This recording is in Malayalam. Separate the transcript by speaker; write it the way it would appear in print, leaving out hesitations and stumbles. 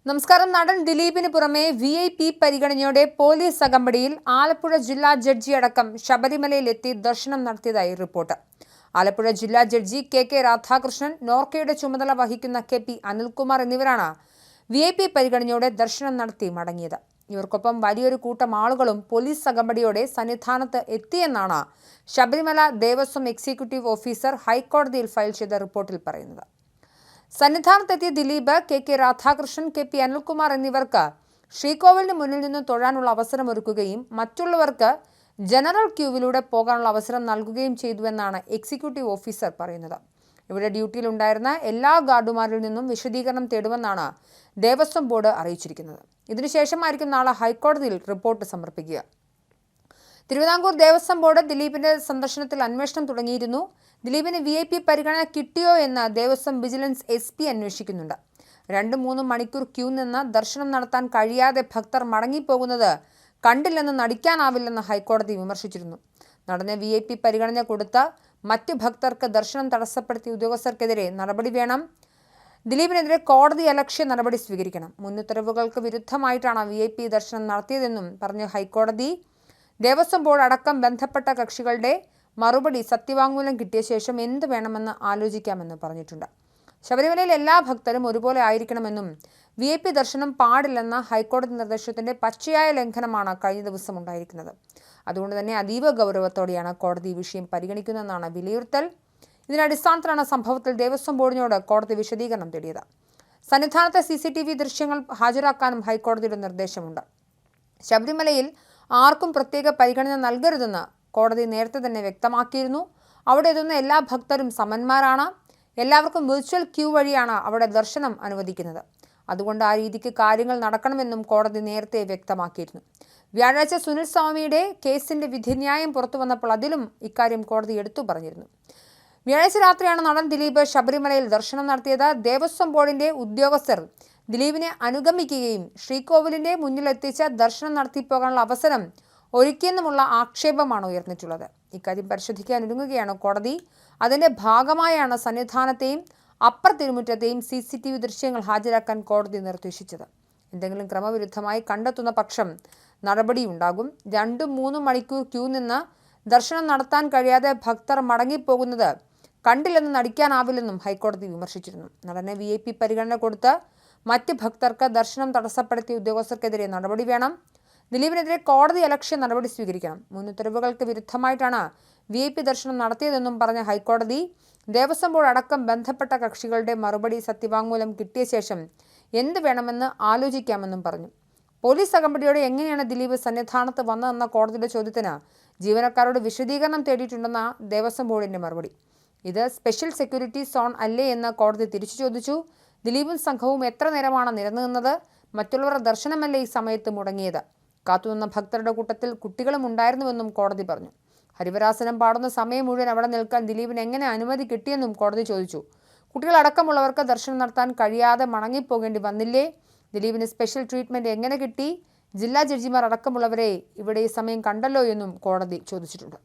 Speaker 1: നമസ്കാരം. നടൻ ദിലീപിന് പുറമെ VIP പരിഗണനയോടെ പോലീസ് അകമ്പടിയിൽ ആലപ്പുഴ ജില്ലാ ജഡ്ജി അടക്കം ശബരിമലയിലെത്തി ദർശനം നടത്തിയതായി റിപ്പോർട്ട്. ആലപ്പുഴ ജില്ലാ ജഡ്ജി KK രാധാകൃഷ്ണൻ, നോർക്കയുടെ ചുമതല വഹിക്കുന്ന KP അനിൽകുമാർ എന്നിവരാണ് VIP പരിഗണനയോടെ ദർശനം നടത്തി മടങ്ങിയത്. ഇവർക്കൊപ്പം വലിയൊരു കൂട്ടം ആളുകളും പോലീസ് അകമ്പടിയോടെ സന്നിധാനത്ത് എത്തിയെന്നാണ് ശബരിമല ദേവസ്വം എക്സിക്യൂട്ടീവ് ഓഫീസർ ഹൈക്കോടതിയിൽ ഫയൽ ചെയ്ത റിപ്പോർട്ടിൽ പറയുന്നത്. സന്നിധാനത്തെത്തിയ ദിലീപ്, KK രാധാകൃഷ്ണൻ, KP അനിൽകുമാർ എന്നിവർക്ക് ശ്രീകോവിലിന് മുന്നിൽ നിന്ന് തൊഴാനുള്ള അവസരം ഒരുക്കുകയും മറ്റുള്ളവർക്ക് ജനറൽ ക്യൂവിലൂടെ പോകാനുള്ള അവസരം നൽകുകയും ചെയ്തുവെന്നാണ് എക്സിക്യൂട്ടീവ് ഓഫീസർ പറയുന്നത്. ഇവിടെ ഡ്യൂട്ടിയിലുണ്ടായിരുന്ന എല്ലാ ഗാർഡുമാരിൽ നിന്നും വിശദീകരണം തേടുമെന്നാണ് ദേവസ്വം ബോർഡ് അറിയിച്ചിരിക്കുന്നത്. ഇതിനുശേഷമായിരിക്കും നാളെ ഹൈക്കോടതിയിൽ റിപ്പോർട്ട് സമർപ്പിക്കുക. തിരുവിതാംകൂർ ദേവസ്വം ബോർഡ് ദിലീപിന്റെ സന്ദർശനത്തിൽ അന്വേഷണം തുടങ്ങിയിരുന്നു. ദിലീപിന് VIP പരിഗണന കിട്ടിയോ എന്ന് ദേവസ്വം വിജിലൻസ് SP അന്വേഷിക്കുന്നുണ്ട്. 2-3 മണിക്കൂർ ക്യൂ നിന്ന് ദർശനം നടത്താൻ കഴിയാതെ ഭക്തർ മടങ്ങിപ്പോകുന്നത് കണ്ടില്ലെന്ന് നടിക്കാനാവില്ലെന്ന് ഹൈക്കോടതി വിമർശിച്ചിരുന്നു. നടന് VIP പരിഗണന കൊടുത്ത മറ്റ് ഭക്തർക്ക് ദർശനം തടസ്സപ്പെടുത്തിയ ഉദ്യോഗസ്ഥർക്കെതിരെ നടപടി വേണം. ദിലീപിനെതിരെ കോടതി അലക്ഷ്യ നടപടി സ്വീകരിക്കണം. മുന്നുത്തരവുകൾക്ക് വിരുദ്ധമായിട്ടാണ് VIP ദർശനം നടത്തിയതെന്നും പറഞ്ഞ ഹൈക്കോടതി ദേവസ്വം ബോർഡ് അടക്കം ബന്ധപ്പെട്ട കക്ഷികളുടെ മറുപടി സത്യവാങ്മൂലം കിട്ടിയ ശേഷം എന്ത് വേണമെന്ന് ആലോചിക്കാമെന്ന് പറഞ്ഞിട്ടുണ്ട്. ശബരിമലയിൽ എല്ലാ ഭക്തരും ഒരുപോലെ ആയിരിക്കണമെന്നും VIP ദർശനം പാടില്ലെന്ന ഹൈക്കോടതി നിർദ്ദേശത്തിന്റെ പച്ചയായ ലംഘനമാണ് കഴിഞ്ഞ ദിവസം ഉണ്ടായിരിക്കുന്നത്. അതുകൊണ്ട് തന്നെ അതീവ ഗൗരവത്തോടെയാണ് കോടതി ഈ വിഷയം പരിഗണിക്കുന്നതെന്നാണ് വിലയിരുത്തൽ. ഇതിന്റെ അടിസ്ഥാനത്തിലാണ് സംഭവത്തിൽ ദേവസ്വം ബോർഡിനോട് കോടതി വിശദീകരണം തേടിയത്. സന്നിധാനത്തെ CCTV ദൃശ്യങ്ങൾ ഹാജരാക്കാനും ഹൈക്കോടതിയുടെ നിർദ്ദേശമുണ്ട്. ശബരിമലയിൽ ആർക്കും പ്രത്യേക പരിഗണന നൽകരുതെന്ന് കോടതി നേരത്തെ തന്നെ വ്യക്തമാക്കിയിരുന്നു. അവിടെ എത്തുന്ന എല്ലാ ഭക്തരും സമന്മാരാണ്. എല്ലാവർക്കും വിർച്വൽ ക്യൂ വഴിയാണ് അവിടെ ദർശനം അനുവദിക്കുന്നത്. അതുകൊണ്ട് ആ രീതിക്ക് കാര്യങ്ങൾ നടക്കണമെന്നും കോടതി നേരത്തെ വ്യക്തമാക്കിയിരുന്നു. വ്യാഴാഴ്ച സുനിൽ സ്വാമിയുടെ കേസിന്റെ വിധിന്യായം പുറത്തു വന്നപ്പോൾ അതിലും ഇക്കാര്യം കോടതി എടുത്തു പറഞ്ഞിരുന്നു. വ്യാഴാഴ്ച രാത്രിയാണ് നടൻ ദിലീപ് ശബരിമലയിൽ ദർശനം നടത്തിയത്. ദേവസ്വം ബോർഡിന്റെ ഉദ്യോഗസ്ഥർ ദിലീപിനെ അനുഗമിക്കുകയും ശ്രീകോവിലിന്റെ മുന്നിലെത്തിച്ച് ദർശനം നടത്തിപ്പോകാനുള്ള അവസരം ഒരുക്കിയെന്നുമുള്ള ആക്ഷേപമാണ് ഉയർന്നിട്ടുള്ളത്. ഇക്കാര്യം പരിശോധിക്കാനൊരുങ്ങുകയാണ് കോടതി. അതിന്റെ ഭാഗമായാണ് സന്നിധാനത്തെയും അപ്പർ തിരുമുറ്റത്തെയും CCTV ദൃശ്യങ്ങൾ ഹാജരാക്കാൻ കോടതി നിർദ്ദേശിച്ചത്. എന്തെങ്കിലും ക്രമവിരുദ്ധമായി കണ്ടെത്തുന്ന പക്ഷം നടപടിയുണ്ടാകും. 2-3 മണിക്കൂർ ക്യൂ നിന്ന് ദർശനം നടത്താൻ കഴിയാതെ ഭക്തർ മടങ്ങിപ്പോകുന്നത് കണ്ടില്ലെന്ന് നടിക്കാനാവില്ലെന്നും ഹൈക്കോടതി വിമർശിച്ചിരുന്നു. നടന് VIP പരിഗണന കൊടുത്ത് മറ്റ് ഭക്തർക്ക് ദർശനം തടസ്സപ്പെടുത്തിയ ഉദ്യോഗസ്ഥർക്കെതിരെ നടപടി വേണം. ദിലീപിനെതിരെ കോടതി അലക്ഷ്യ നടപടി സ്വീകരിക്കണം. മുന്നുത്തരവുകൾക്ക് വിരുദ്ധമായിട്ടാണ് VIP ദർശനം നടത്തിയതെന്നും പറഞ്ഞ ഹൈക്കോടതി ദേവസ്വം ബോർഡ് അടക്കം ബന്ധപ്പെട്ട കക്ഷികളുടെ മറുപടി സത്യവാങ്മൂലം കിട്ടിയ ശേഷം എന്ത് വേണമെന്ന് ആലോചിക്കാമെന്നും പറഞ്ഞു. പോലീസ് അകമ്പടിയോടെ എങ്ങനെയാണ് ദിലീപ് സന്നിധാനത്ത് വന്നതെന്ന കോടതിയുടെ ചോദ്യത്തിന് ജീവനക്കാരോട് വിശദീകരണം തേടിയിട്ടുണ്ടെന്ന ദേവസ്വം ബോർഡിന്റെ മറുപടി. ഇത് സ്പെഷ്യൽ സെക്യൂരിറ്റി സോൺ അല്ലേ എന്ന് കോടതി തിരിച്ചു ചോദിച്ചു. ദിലീപും സംഘവും എത്ര നേരമാണ് നിലനിന്നത്? മറ്റുള്ളവരുടെ ദർശനമല്ലേ ഈ സമയത്ത് മുടങ്ങിയത്? കാത്തുനിന്ന ഭക്തരുടെ കൂട്ടത്തിൽ കുട്ടികളും ഉണ്ടായിരുന്നുവെന്നും കോടതി പറഞ്ഞു. ഹരിവരാസനം പാടുന്ന സമയം മുഴുവൻ അവിടെ നിൽക്കാൻ ദിലീപിന് എങ്ങനെ അനുമതി കിട്ടിയെന്നും കോടതി ചോദിച്ചു. കുട്ടികളടക്കമുള്ളവർക്ക് ദർശനം നടത്താൻ കഴിയാതെ മടങ്ങിപ്പോകേണ്ടി വന്നില്ലേ? ദിലീപിന് സ്പെഷ്യൽ ട്രീറ്റ്മെന്റ് എങ്ങനെ കിട്ടി? ജില്ലാ ജഡ്ജിമാർ അടക്കമുള്ളവരെ ഇവിടെ ഈ സമയം കണ്ടല്ലോ എന്നും കോടതി ചോദിച്ചിട്ടുണ്ട്.